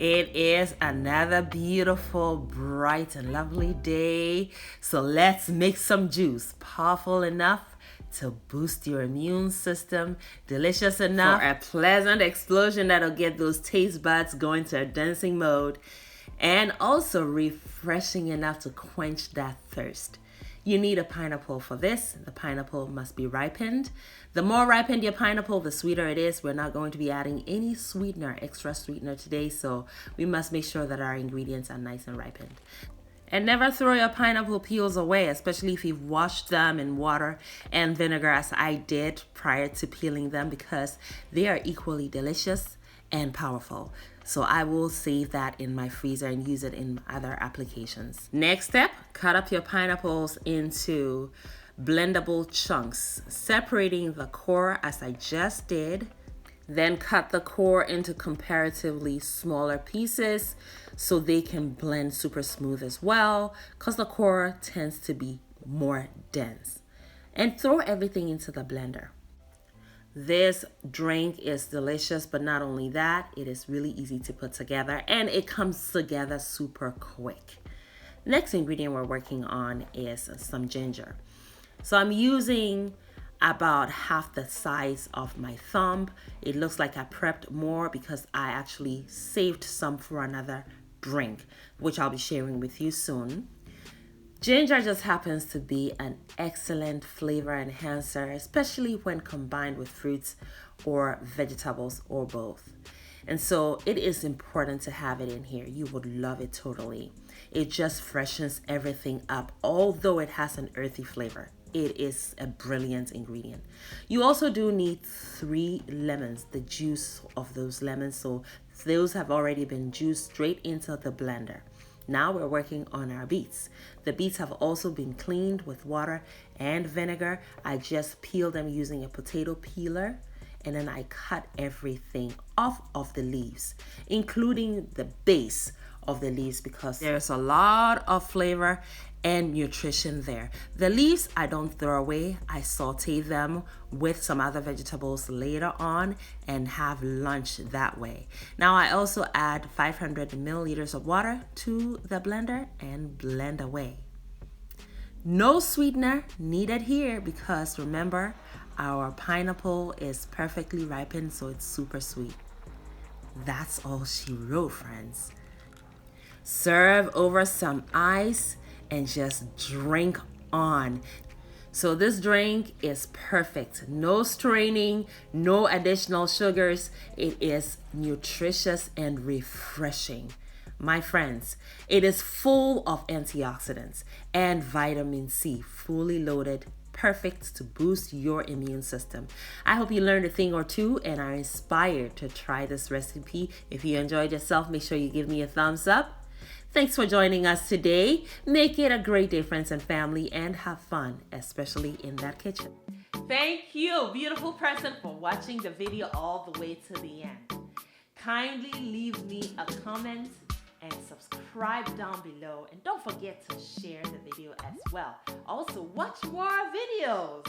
It is another beautiful, bright, and lovely day. So let's make some juice. Powerful enough to boost your immune system. Delicious enough for a pleasant explosion that'll get those taste buds going to a dancing mode. And also refreshing enough to quench that thirst. You need a pineapple for this. The pineapple must be ripened. The more ripened your pineapple, the sweeter it is. We're not going to be adding any sweetener, extra sweetener today, so we must make sure that our ingredients are nice and ripened. And never throw your pineapple peels away, especially if you've washed them in water and vinegar, as I did prior to peeling them, because they are equally delicious and powerful. So I will save that in my freezer and use it in other applications. Next step, cut up your pineapples into blendable chunks, separating the core as I just did. Then cut the core into comparatively smaller pieces so they can blend super smooth as well, because the core tends to be more dense. And throw everything into the blender. This drink is delicious, but not only that, it is really easy to put together and it comes together super quick. Next ingredient we're working on is some ginger. So I'm using about half the size of my thumb. It looks like I prepped more because I actually saved some for another drink, which I'll be sharing with you soon. Ginger just happens to be an excellent flavor enhancer, especially when combined with fruits or vegetables or both. And so it is important to have it in here. You would love it totally. It just freshens everything up, although it has an earthy flavor. It is a brilliant ingredient. You also do need 3 lemons, the juice of those lemons. So those have already been juiced straight into the blender. Now we're working on our beets. The beets have also been cleaned with water and vinegar. I just peeled them using a potato peeler, and then I cut everything off of the leaves, including the base of the leaves, because there's a lot of flavor and nutrition there. The leaves I don't throw away. I saute them with some other vegetables later on and have lunch that way. Now I also add 500 milliliters of water to the blender and blend away. No sweetener needed here because remember, our pineapple is perfectly ripened, so it's super sweet. That's all she wrote, friends. Serve over some ice and just drink on. So this drink is perfect. No straining, no additional sugars. It is nutritious and refreshing. My friends, it is full of antioxidants and vitamin C, fully loaded, perfect to boost your immune system. I hope you learned a thing or two and are inspired to try this recipe. If you enjoyed yourself, make sure you give me a thumbs up. Thanks for joining us today. Make it a great day, friends and family, and have fun, especially in that kitchen. Thank you, beautiful person, for watching the video all the way to the end. Kindly leave me a comment and subscribe down below. And don't forget to share the video as well. Also, watch more videos.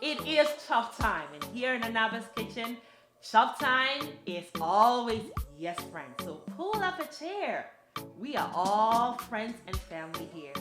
It is chop time, and here in Anaba's kitchen, chop time is always yes, friends. So pull up a chair. We are all friends and family here.